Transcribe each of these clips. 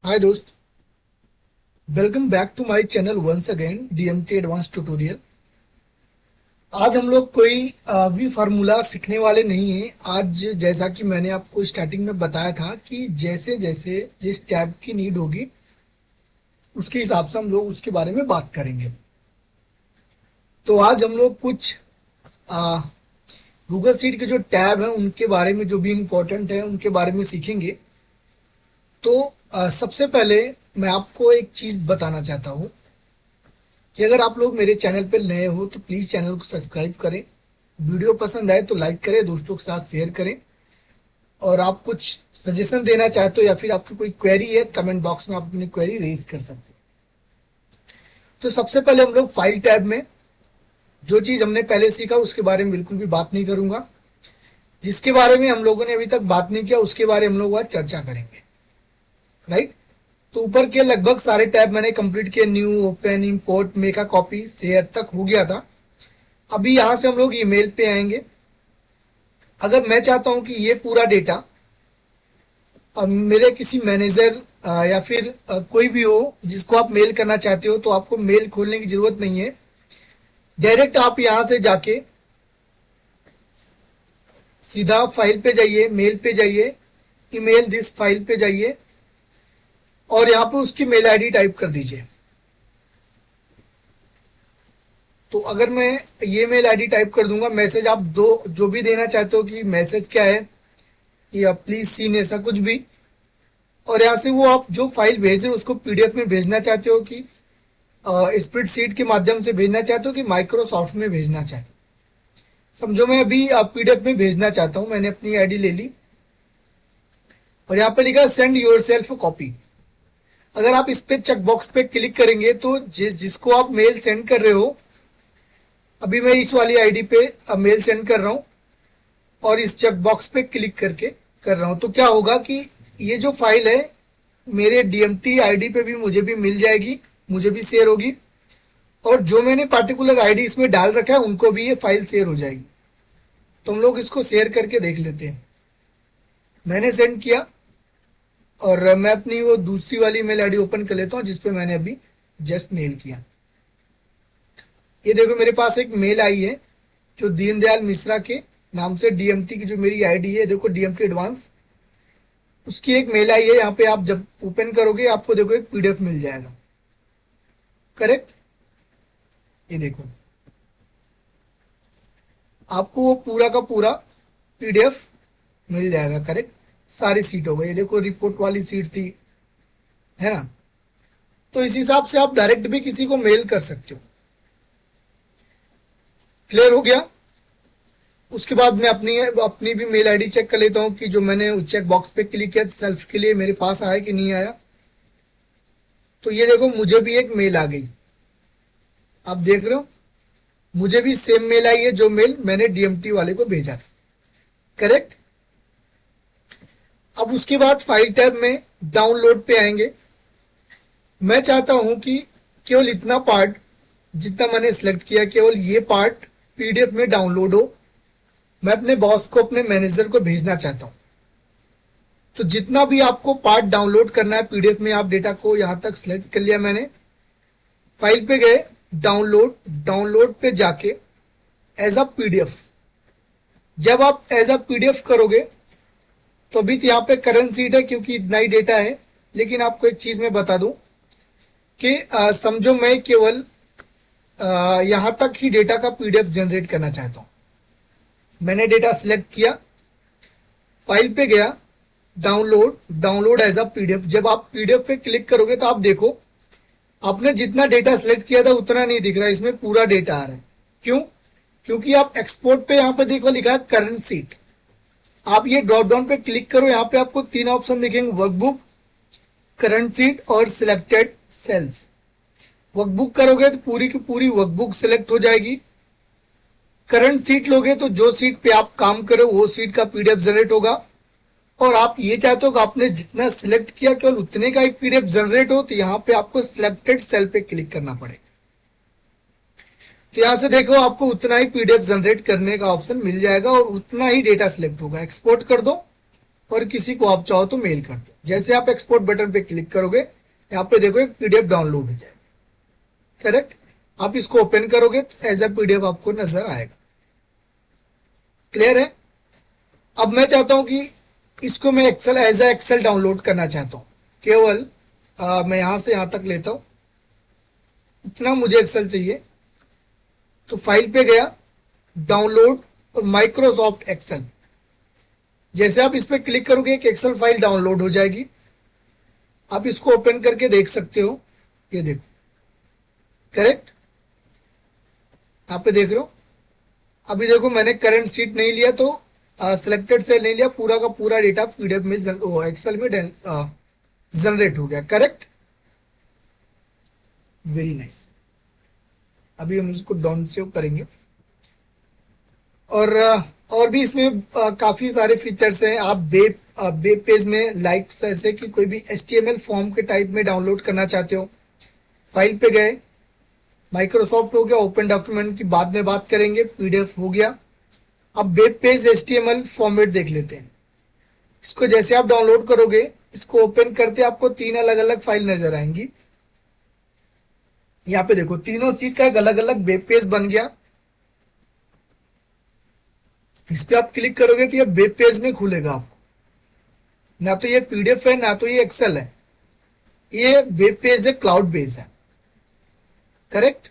हाय दोस्त, welcome back to my channel once again DMT advance tutorial. आज हम लोग कोई भी फार्मूला सीखने वाले नहीं हैं। आज जैसा कि मैंने आपको स्टार्टिंग में बताया था कि जैसे जैसे जिस टैब की नीड होगी उसके हिसाब से हम लोग उसके बारे में बात करेंगे। तो आज हम लोग कुछ गूगल शीट के जो टैब हैं उनके बारे में, जो भी इम्पोर्टेंट है उनके बारे में सीखेंगे। तो सबसे पहले मैं आपको एक चीज बताना चाहता हूँ कि अगर आप लोग मेरे चैनल पर नए हो तो प्लीज चैनल को सब्सक्राइब करें। वीडियो पसंद आए तो लाइक करें, दोस्तों के साथ शेयर करें। और आप कुछ सजेशन देना चाहते हो या फिर आपकी कोई क्वेरी है, कमेंट बॉक्स में आप अपनी क्वेरी रेज कर सकते हो। तो सबसे पहले हम लोग फाइल टैब में जो चीज हमने पहले सीखा उसके बारे में बिल्कुल भी बात नहीं करूंगा। जिसके बारे में हम लोगों ने अभी तक बात नहीं किया उसके बारे में हम लोग आज चर्चा करेंगे। राइट। तो ऊपर के लगभग सारे टैब मैंने कंप्लीट किए। New, open, import, make a copy, share तक हो गया था। अभी यहां से हम लोग ईमेल पे आएंगे। अगर मैं चाहता हूं कि ये पूरा डेटा मेरे किसी मैनेजर या फिर कोई भी हो जिसको आप मेल करना चाहते हो, तो आपको मेल खोलने की जरूरत नहीं है। डायरेक्ट आप यहां से जाके सीधा फाइल पे जाइए, मेल पे जाइए, ईमेल दिस फाइल पे जाइए और यहां पे उसकी मेल आईडी टाइप कर दीजिए। तो अगर मैं ये मेल आईडी टाइप कर दूंगा, मैसेज आप दो जो भी देना चाहते हो कि मैसेज क्या है या प्लीज सीन ऐसा कुछ भी, और यहां से वो आप जो फाइल भेज रहे हो उसको पीडीएफ में भेजना चाहते हो कि स्प्रेडशीट के माध्यम से भेजना चाहते हो कि माइक्रोसॉफ्ट में भेजना चाहते हो। समझो मैं अभी पीडीएफ में भेजना चाहता हूं। मैंने अपनी आईडी ले ली और यहाँ पे लिखा सेंड योर सेल्फ कॉपी। अगर आप इस पे चेक बॉक्स पे क्लिक करेंगे तो जिसको आप मेल सेंड कर रहे हो, अभी मैं इस वाली आईडी पे मेल सेंड कर रहा हूं और इस चेक बॉक्स पे क्लिक करके कर रहा हूं, तो क्या होगा कि ये जो फाइल है मेरे डीएमटी आईडी पे भी मुझे भी मिल जाएगी, मुझे भी शेयर होगी। और जो मैंने पार्टिकुलर आईडी इसमें डाल रखा है उनको भी ये फाइल शेयर हो जाएगी। तो हम लोग इसको शेयर करके देख लेते हैं। मैंने सेंड किया और मैं अपनी वो दूसरी वाली मेल आईडी ओपन कर लेता हूं जिसपे मैंने अभी जस्ट मेल किया। ये देखो मेरे पास एक मेल आई है जो दीनदयाल मिश्रा के नाम से डीएमटी की जो मेरी आईडी है, देखो डीएमटी एडवांस, उसकी एक मेल आई है। यहाँ पे आप जब ओपन करोगे आपको देखो एक पीडीएफ मिल जाएगा। करेक्ट। ये देखो आपको वो पूरा का पूरा पीडीएफ मिल जाएगा। करेक्ट। सारी सीट हो गई। ये देखो रिपोर्ट वाली सीट थी, है ना। तो इस हिसाब से आप डायरेक्ट भी किसी को मेल कर सकते हो। क्लियर हो गया। उसके बाद मैं अपनी अपनी भी मेल आईडी चेक कर लेता हूं कि जो मैंने चेक बॉक्स पे क्लिक किया सेल्फ के लिए मेरे पास आया कि नहीं आया। तो ये देखो मुझे भी एक मेल आ गई। आप देख रहे हो मुझे भी सेम मेल आई है जो मेल मैंने डीएमटी वाले को भेजा था। करेक्ट। अब उसके बाद फाइल टैब में डाउनलोड पे आएंगे। मैं चाहता हूं कि केवल इतना पार्ट जितना मैंने सिलेक्ट किया, केवल ये पार्ट पीडीएफ में डाउनलोड हो। मैं अपने बॉस को, अपने मैनेजर को भेजना चाहता हूं। तो जितना भी आपको पार्ट डाउनलोड करना है पीडीएफ में, आप डेटा को यहां तक सिलेक्ट कर लिया मैंने। फाइल पे गए, डाउनलोड, डाउनलोड पे जाके एज अ पीडीएफ, जब आप एज अ पीडीएफ करोगे तो अभी तो यहाँ पे करंट सीट है क्योंकि इतना ही डेटा है। लेकिन आपको एक चीज मैं बता दूं कि समझो मैं केवल यहां तक ही डेटा का पीडीएफ जनरेट करना चाहता हूं। मैंने डेटा सिलेक्ट किया, फाइल पे गया, download, download as a PDF. जब आप पीडीएफ पे क्लिक करोगे तो आप देखो आपने जितना डेटा सिलेक्ट किया था उतना नहीं दिख रहा है, इसमें पूरा डेटा आ रहा है। क्यों? क्योंकि आप एक्सपोर्ट पे यहां पे देखो लिखा है करंट सीट। आप ये ड्रॉप डाउन पे क्लिक करो, यहां पे आपको तीन ऑप्शन दिखेंगे, वर्कबुक, करंट सीट और सिलेक्टेड सेल्स। वर्कबुक करोगे तो पूरी की पूरी वर्कबुक सिलेक्ट हो जाएगी। करंट सीट लोगे तो जो सीट पे आप काम करो वो सीट का पीडीएफ जनरेट होगा। और आप ये चाहते हो कि आपने जितना सिलेक्ट किया केवल उतने का ही पीडीएफ जनरेट हो, तो यहाँ पे आपको सिलेक्टेड सेल पे क्लिक करना पड़ेगा। तो यहां से देखो आपको उतना ही पीडीएफ जनरेट करने का ऑप्शन मिल जाएगा और उतना ही डेटा सिलेक्ट होगा। एक्सपोर्ट कर दो, और किसी को आप चाहो तो मेल कर दो। जैसे आप एक्सपोर्ट बटन पे क्लिक करोगे, यहाँ पे देखो एक पीडीएफ डाउनलोड हो जाएगा। करेक्ट। आप इसको ओपन करोगे तो एज ए पीडीएफ आपको नजर आएगा। क्लियर है। अब मैं चाहता हूं कि इसको मैं Excel as a Excel download करना चाहता हूं। केवल मैं यहां से यहां तक लेता हूं, इतना मुझे एक्सेल चाहिए। तो फाइल पे गया, डाउनलोड और माइक्रोसॉफ्ट एक्सेल। जैसे आप इस पे क्लिक करोगे एक एक्सेल फाइल डाउनलोड हो जाएगी। आप इसको ओपन करके देख सकते हो। ये देखो। करेक्ट। यहाँ पे देख रहे हो। अभी देखो मैंने करंट सीट नहीं लिया तो सिलेक्टेड सेल नहीं लिया, पूरा का पूरा डेटा पीडीएफ में एक्सेल में जनरेट हो गया। करेक्ट। Very nice. अभी हम इसको डाउन सेव करेंगे। और भी इसमें काफी सारे फीचर्स हैं। आप वेब पेज में लाइक्स ऐसे कि कोई भी एचटीएमएल फॉर्म के टाइप में डाउनलोड करना चाहते हो, फाइल पे गए, माइक्रोसॉफ्ट हो गया, ओपन डॉक्यूमेंट की बाद में बात करेंगे, पीडीएफ हो गया। अब वेब पेज एचटीएमएल फॉर्मेट देख लेते हैं। इसको जैसे आप डाउनलोड करोगे, इसको ओपन करते आपको तीन अलग अलग फाइल नजर आएंगी। यहाँ पे देखो तीनों सीट का एक अलग अलग वेब पेज बन गया। इस पे आप क्लिक करोगे तो ये वेब पेज में खुलेगा आपको। ना तो ये पीडीएफ है ना तो ये एक्सेल है, ये वेब पेज है, क्लाउड बेस है। करेक्ट।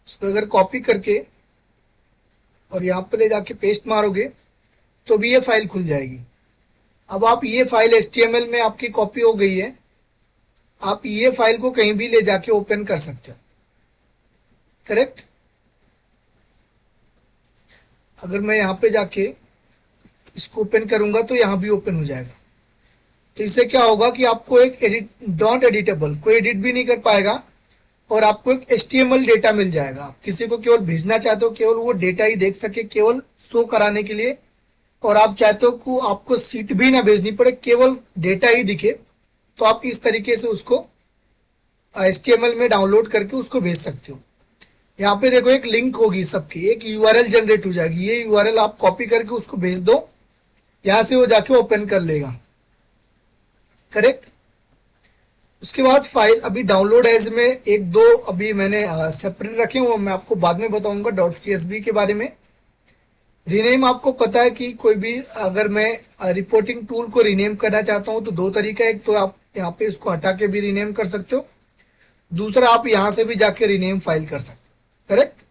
इसको अगर कॉपी करके और यहां पे ले जाके पेस्ट मारोगे तो भी ये फाइल खुल जाएगी। अब आप ये फाइल एचटीएमएल में आपकी कॉपी हो गई है, आप ये फाइल को कहीं भी ले जाके ओपन कर सकते हो। करेक्ट। अगर मैं यहां पे जाके इसको ओपन करूंगा तो यहां भी ओपन हो जाएगा। तो इससे क्या होगा कि आपको एक एडिट नॉट एडिटेबल, कोई एडिट भी नहीं कर पाएगा और आपको एक एचटीएमएल डेटा मिल जाएगा। आप किसी को केवल भेजना चाहते हो, केवल वो डेटा ही देख सके, केवल शो कराने के लिए। और आप चाहते हो कि आपको सीट भी ना भेजनी पड़े, केवल डेटा ही दिखे, तो आप इस तरीके से उसको एचटीएमएल में डाउनलोड करके उसको भेज सकते हो। यहाँ पे देखो एक लिंक होगी सबकी, एक यूआरएल जनरेट हो जाएगी। ये यूआरएल आप कॉपी करके उसको भेज दो, यहां से वो जाके ओपन कर लेगा। करेक्ट। उसके बाद फाइल अभी डाउनलोड एज में एक दो अभी मैंने सेपरेट रखे हुए, मैं आपको बाद में बताऊंगा डॉट सीएसवी के बारे में। रीनेम आपको पता है कि कोई भी अगर मैं रिपोर्टिंग टूल को रीनेम करना चाहता हूं तो दो तरीका है। एक तो आप यहाँ पे इसको हटा के भी रीनेम कर सकते हो, दूसरा आप यहां से भी जाके रीनेम फाइल कर सकते हो। करेक्ट।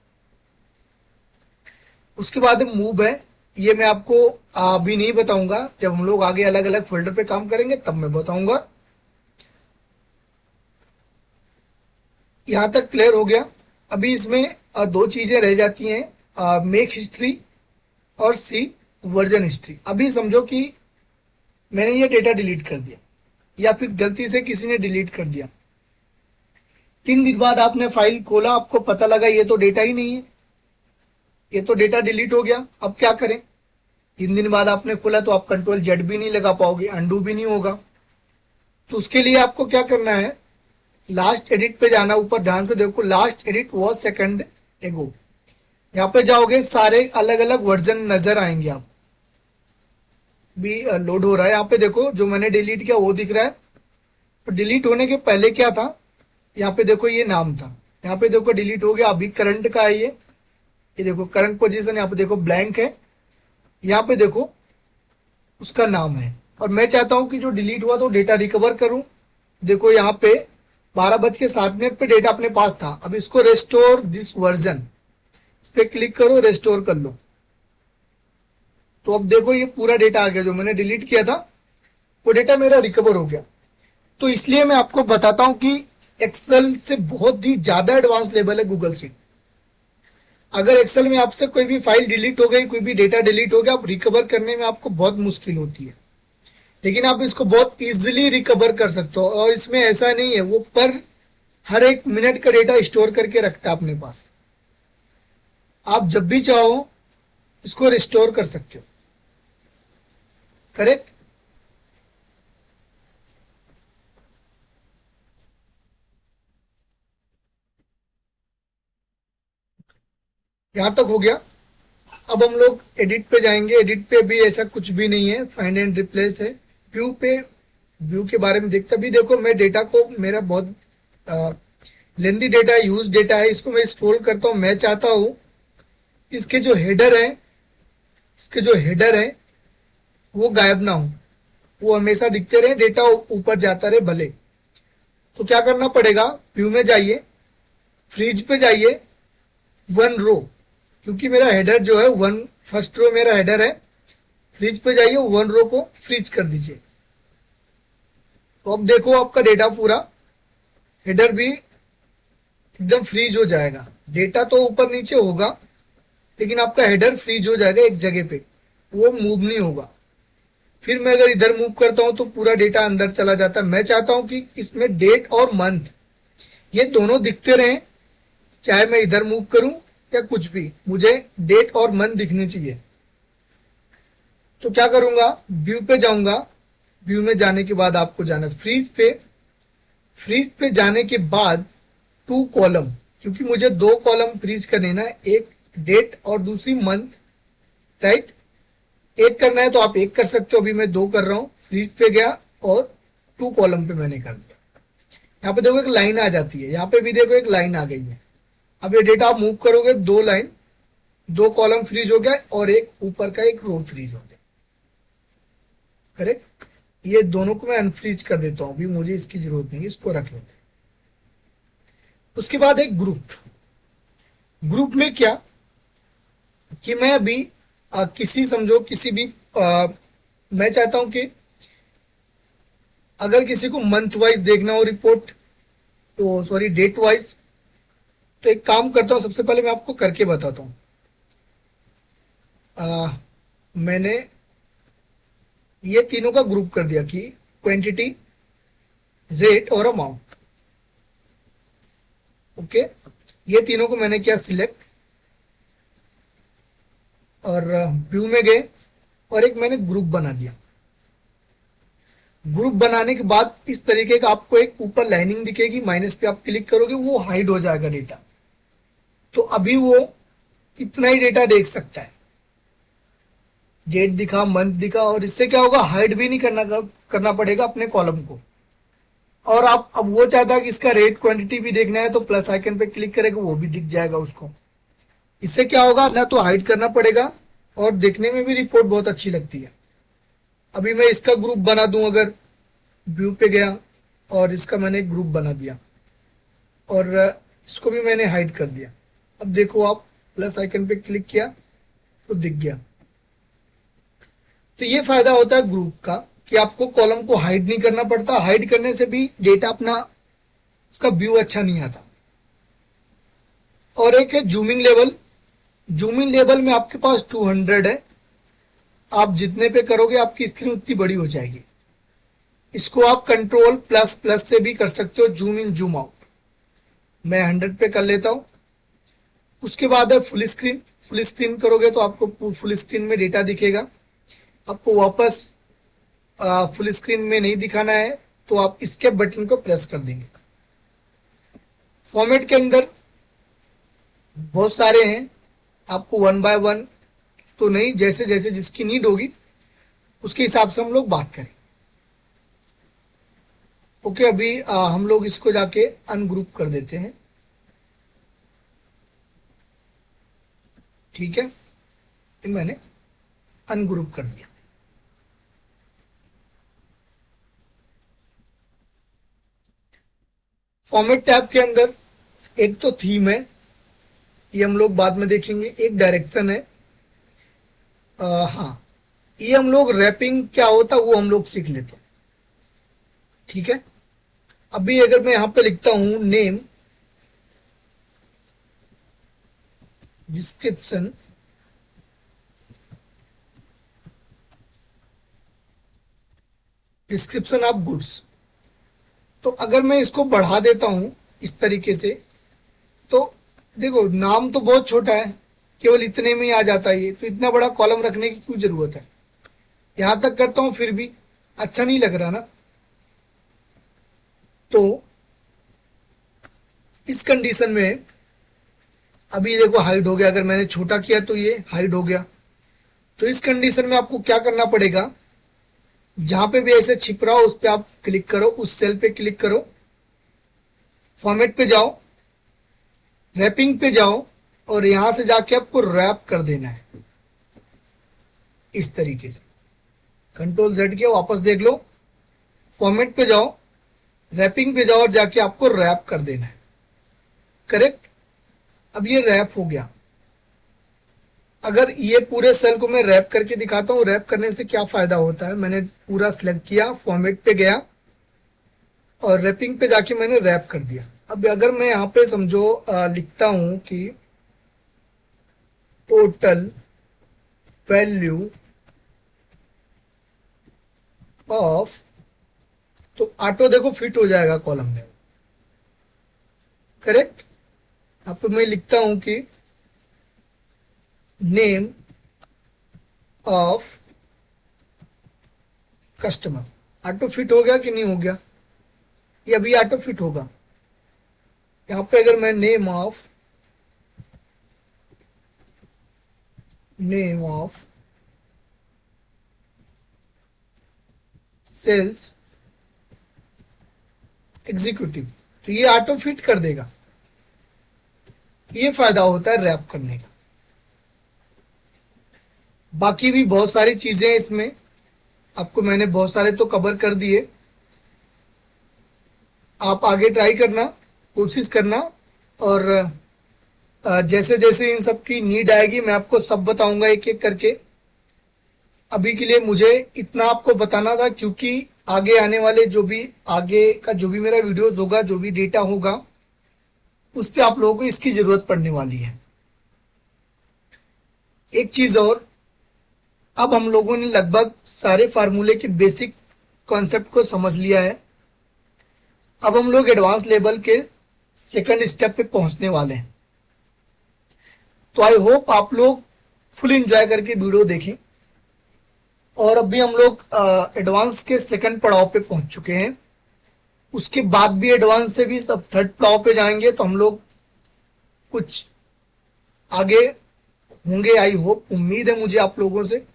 उसके बाद मूव है, ये मैं आपको अभी नहीं बताऊंगा, जब हम लोग आगे अलग अलग फोल्डर पे काम करेंगे तब मैं बताऊंगा। यहां तक क्लियर हो गया। अभी इसमें दो चीजें रह जाती हैं, मेक हिस्ट्री और सी वर्जन हिस्ट्री। अभी समझो कि मैंने ये डेटा डिलीट कर दिया या फिर गलती से किसी ने डिलीट कर दिया। 3 दिन बाद आपने फाइल खोला, आपको पता लगा ये तो डेटा ही नहीं है, ये तो डेटा डिलीट हो गया। अब क्या करें। 3 दिन बाद आपने खोला तो आप कंट्रोल जेड भी नहीं लगा पाओगे, अंडू भी नहीं होगा। तो उसके लिए आपको क्या करना है, लास्ट एडिट पे जाना। ऊपर ध्यान से देखो, लास्ट एडिट वॉज सेकंड एगो। यहाँ पे जाओगे, सारे अलग अलग वर्जन नजर आएंगे। आप भी लोड हो रहा है। यहाँ पे देखो जो मैंने डिलीट किया वो दिख रहा है। तो डिलीट होने के पहले क्या था, यहाँ पे देखो ये नाम था, यहाँ पे देखो डिलीट हो गया। अभी करंट का है ये देखो करंट पोजीशन, यहाँ पे देखो ब्लैंक है, यहाँ पे देखो उसका नाम है। और मैं चाहता हूं कि जो डिलीट हुआ तो डेटा रिकवर करूं। देखो यहाँ पे 12:07 पे डेटा अपने पास था। अब इसको रेस्टोर दिस वर्जन, इस पे क्लिक करो, रेस्टोर कर लो। तो अब देखो ये पूरा डेटा आ गया, जो मैंने डिलीट किया था वो डेटा मेरा रिकवर हो गया। तो इसलिए मैं आपको बताता हूं कि एक्सेल से बहुत ही ज्यादा एडवांस लेवल है गूगल शीट। अगर एक्सेल में आपसे कोई भी फाइल डिलीट हो गई, कोई भी डेटा डिलीट हो गया, आप रिकवर करने में आपको बहुत मुश्किल होती है, लेकिन आप इसको बहुत इजीली रिकवर कर सकते हो। और इसमें ऐसा नहीं है, वो पर हर एक मिनट का डेटा स्टोर करके रखता है अपने पास। आप जब भी चाहो इसको रिस्टोर कर सकते हो। करेक्ट। यहां तक हो गया। अब हम लोग एडिट पे जाएंगे। एडिट पे भी ऐसा कुछ भी नहीं है, फाइंड एंड रिप्लेस है। व्यू पे, व्यू के बारे में देखते अभी देखो मैं डेटा को, मेरा बहुत लेंदी डेटा है, यूज डेटा है, इसको मैं स्क्रॉल करता हूं। मैं चाहता हूं इसके जो हेडर है, इसके जो हेडर है वो गायब ना हो, वो हमेशा दिखते रहे, डेटा ऊपर जाता रहे भले। तो क्या करना पड़ेगा, व्यू में जाइए, फ्रीज पे जाइए, वन रो, क्योंकि मेरा हेडर जो है वन, फर्स्ट रो मेरा हेडर है। फ्रीज पे जाइए, वन रो को फ्रीज कर दीजिए। तो अब देखो आपका डेटा पूरा, हेडर भी एकदम फ्रीज हो जाएगा। डेटा तो ऊपर नीचे होगा लेकिन आपका हेडर फ्रीज हो जाएगा एक जगह पे, वो मूव नहीं होगा। फिर मैं अगर इधर मूव करता हूं तो पूरा डेटा अंदर चला जाता है। मैं चाहता हूं कि इसमें डेट और मंथ ये दोनों दिखते रहें, चाहे मैं इधर मूव करूं या कुछ भी, मुझे डेट और मंथ दिखने चाहिए। तो क्या करूंगा, व्यू पे जाऊंगा। व्यू में जाने के बाद आपको जाना फ्रीज पे। फ्रीज पे जाने के बाद टू कॉलम, क्योंकि मुझे दो कॉलम फ्रीज करने ना, एक डेट और दूसरी मंथ, राइट। एक करना है तो आप एक कर सकते हो, अभी मैं दो कर रहा हूं। फ्रीज पे गया और टू कॉलम पे मैंने कर दिया। यहाँ पे देखो एक लाइन आ जाती है, यहाँ पे भी देखो एक लाइन आ गई है। अब ये डेटा आप मूव करोगे, दो लाइन, दो कॉलम फ्रीज हो गया और एक ऊपर का एक रो फ्रीज हो गया, करेक्ट। ये दोनों को मैं अनफ्रीज कर देता हूं, अभी मुझे इसकी जरूरत नहीं है, इसको रख लेते हैं। उसके बाद एक ग्रुप। ग्रुप में क्या कि मैं अभी किसी, समझो किसी भी मैं चाहता हूं कि अगर किसी को मंथ वाइज देखना हो रिपोर्ट, तो सॉरी डेट वाइज, तो एक काम करता हूं, सबसे पहले मैं आपको करके बताता हूं। मैंने ये तीनों का ग्रुप कर दिया कि क्वांटिटी, रेट और अमाउंट। ओके, ये तीनों को मैंने किया सिलेक्ट और व्यू में गए और एक मैंने ग्रुप बना दिया। ग्रुप बनाने के बाद इस तरीके का आपको एक ऊपर लाइनिंग दिखेगी, माइनस पे आप क्लिक करोगे वो हाइड हो जाएगा डेटा। तो अभी वो इतना ही डेटा देख सकता है, डेट दिखा, मंथ दिखा, और इससे क्या होगा, हाइड भी नहीं करना पड़ेगा अपने कॉलम को। और आप अब वो चाहता है कि इसका रेट क्वांटिटी भी देखना है तो प्लस आइकन पे क्लिक करेगा, वो भी दिख जाएगा उसको। इससे क्या होगा, ना तो हाइड करना पड़ेगा और देखने में भी रिपोर्ट बहुत अच्छी लगती है। अभी मैं इसका ग्रुप बना दूं, अगर व्यू पे गया और इसका मैंने एक ग्रुप बना दिया और इसको भी मैंने हाइड कर दिया। अब देखो आप प्लस आइकन पे क्लिक किया तो दिख गया। तो ये फायदा होता है ग्रुप का कि आपको कॉलम को हाइड नहीं करना पड़ता। हाइड करने से भी डेटा अपना, उसका व्यू अच्छा नहीं आता। और एक है जूमिंग लेवल। जूमिंग लेवल में आपके पास 200 है, आप जितने पे करोगे आपकी स्क्रीन उतनी बड़ी हो जाएगी। इसको आप कंट्रोल प्लस प्लस से भी कर सकते हो, जूम इन जूम आउट। मैं 100 पे कर लेता हूं। उसके बाद है फुल स्क्रीन। फुल स्क्रीन करोगे तो आपको फुल स्क्रीन में डेटा दिखेगा। आपको वापस फुल स्क्रीन में नहीं दिखाना है तो आप इसके बटन को प्रेस कर देंगे। फॉर्मेट के अंदर बहुत सारे हैं, आपको वन बाय वन तो नहीं, जैसे जैसे जिसकी नीड होगी उसके हिसाब से हम लोग बात करें। ओके, अभी हम लोग इसको जाके अनग्रुप कर देते हैं। ठीक है, मैंने अनग्रुप कर दिया। फॉर्मेट टैब के अंदर एक तो थीम है, ये हम लोग बाद में देखेंगे। एक डायरेक्शन है, हाँ, ये हम लोग रैपिंग क्या होता है वो हम लोग सीख लेते हैं। ठीक है, अभी अगर मैं यहां पे लिखता हूं name, description, description of goods, तो अगर मैं इसको बढ़ा देता हूं इस तरीके से, तो देखो नाम तो बहुत छोटा है, केवल इतने में ही आ जाता है ये, तो इतना बड़ा कॉलम रखने की क्यों जरूरत है। यहां तक करता हूं फिर भी अच्छा नहीं लग रहा ना। तो इस कंडीशन में अभी देखो हाइड हो गया, अगर मैंने छोटा किया तो ये हाइड हो गया। तो इस कंडीशन में आपको क्या करना पड़ेगा, जहां पे भी ऐसे छिप रहा हो उस पर आप क्लिक करो, उस सेल पे क्लिक करो, फॉर्मेट पे जाओ, रैपिंग पे जाओ और यहां से जाके आपको रैप कर देना है इस तरीके से। कंट्रोल जेड किया, वापस देख लो, फॉर्मेट पे जाओ, रैपिंग पे जाओ और जाके आपको रैप कर देना है। करेक्ट। अब ये रैप हो गया। अगर ये पूरे सेल को मैं रैप करके दिखाता हूं, रैप करने से क्या फायदा होता है, मैंने पूरा सिलेक्ट किया, फॉर्मेट पे गया और रैपिंग पे जाके मैंने रैप कर दिया। अब अगर मैं यहां पे समझो लिखता हूं कि टोटल वैल्यू ऑफ, तो ऑटो देखो फिट हो जाएगा कॉलम में। करेक्ट। अब तो मैं लिखता हूं कि name of customer, auto fit हो गया कि नहीं हो गया, ये अभी ऑटो फिट होगा। यहां पे अगर मैं नेम ऑफ सेल्स एग्जीक्यूटिव, तो ये ऑटो फिट कर देगा। ये फायदा होता है रैप करने का। बाकी भी बहुत सारी चीजें हैं इसमें, आपको मैंने बहुत सारे तो कवर कर दिए। आप आगे ट्राई करना, कोशिश करना, और जैसे जैसे इन सब की नीड आएगी मैं आपको सब बताऊंगा एक एक करके। अभी के लिए मुझे इतना आपको बताना था, क्योंकि आगे आने वाले जो भी आगे का जो भी मेरा वीडियोस होगा, जो भी डेटा होगा, उस पे आप लोगों को इसकी जरूरत पड़ने वाली है। एक चीज और, अब हम लोगों ने लगभग सारे फार्मूले के बेसिक कॉन्सेप्ट को समझ लिया है। अब हम लोग एडवांस लेवल के सेकंड स्टेप पे पहुंचने वाले हैं। तो आई होप आप लोग फुल एंजॉय करके वीडियो देखें। और अभी हम लोग एडवांस के सेकंड पड़ाव पे पहुंच चुके हैं। उसके बाद भी एडवांस से भी सब थर्ड पड़ाव पे जाएंगे, तो हम लोग कुछ आगे होंगे, आई होप, उम्मीद है मुझे आप लोगों से।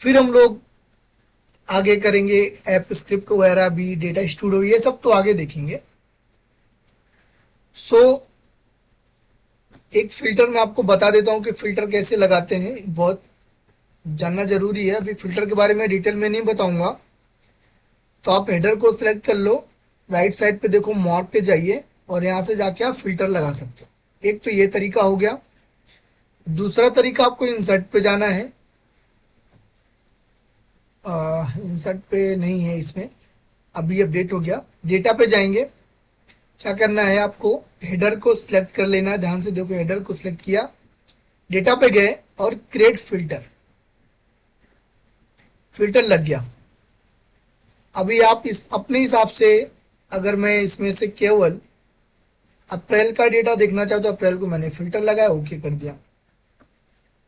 फिर हम लोग आगे करेंगे ऐप स्क्रिप्ट वगैरह भी, डेटा स्टूडियो, ये सब तो आगे देखेंगे। सो एक फिल्टर मैं आपको बता देता हूं कि फिल्टर कैसे लगाते हैं, बहुत जानना जरूरी है। अभी फिल्टर के बारे में डिटेल में नहीं बताऊंगा। तो आप हेडर को सिलेक्ट कर लो, राइट साइड पे देखो मोर पे जाइए और यहां से जाके आप फिल्टर लगा सकते हो। एक तो ये तरीका हो गया। दूसरा तरीका, आपको इंसर्ट पे जाना है। इंसर्ट पे नहीं है इसमें, अभी अपडेट हो गया। डेटा पे जाएंगे, क्या करना है आपको, हेडर को सिलेक्ट कर लेना है। ध्यान से देखो, हेडर को सिलेक्ट किया, डेटा पे गए और क्रिएट फिल्टर, फिल्टर लग गया। अभी आप इस अपने हिसाब से, अगर मैं इसमें से केवल अप्रैल का डेटा देखना चाहूँ तो अप्रैल को मैंने फिल्टर लगाया, ओके कर दिया।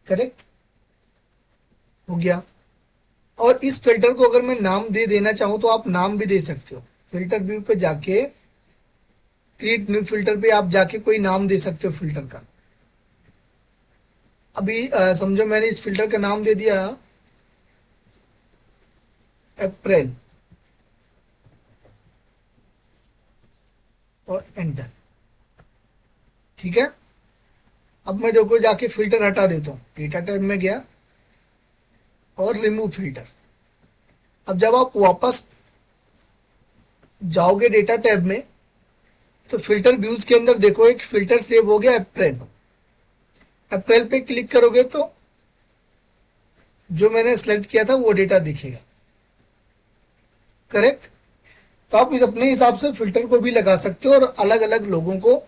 करेक्ट हो गया। और इस फिल्टर को अगर मैं नाम दे देना चाहूं तो आप नाम भी दे सकते हो। फिल्टर व्यू पे जाके क्रिएट न्यू फिल्टर पे आप जाके कोई नाम दे सकते हो फिल्टर का। अभी समझो मैंने इस फिल्टर का नाम दे दिया अप्रैल और एंटर। ठीक है। अब मैं देखो जाके फिल्टर हटा देता हूं, डेटा टैब में गया और रिमूव फिल्टर। अब जब आप वापस जाओगे डेटा टैब में, तो फिल्टर व्यूज के अंदर देखो एक फिल्टर सेव हो गया अप्रैल। अप्रैल पे क्लिक करोगे तो जो मैंने सेलेक्ट किया था वो डेटा दिखेगा। करेक्ट। तो आप इस अपने हिसाब से फिल्टर को भी लगा सकते हो और अलग अलग लोगों को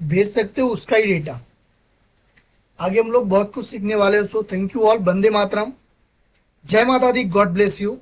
भेज सकते हो उसका ही डेटा। आगे हम लोग बहुत कुछ सीखने वाले हैं। So thank you all, Vande Mataram, जय माता दी, गॉड ब्लेस यू।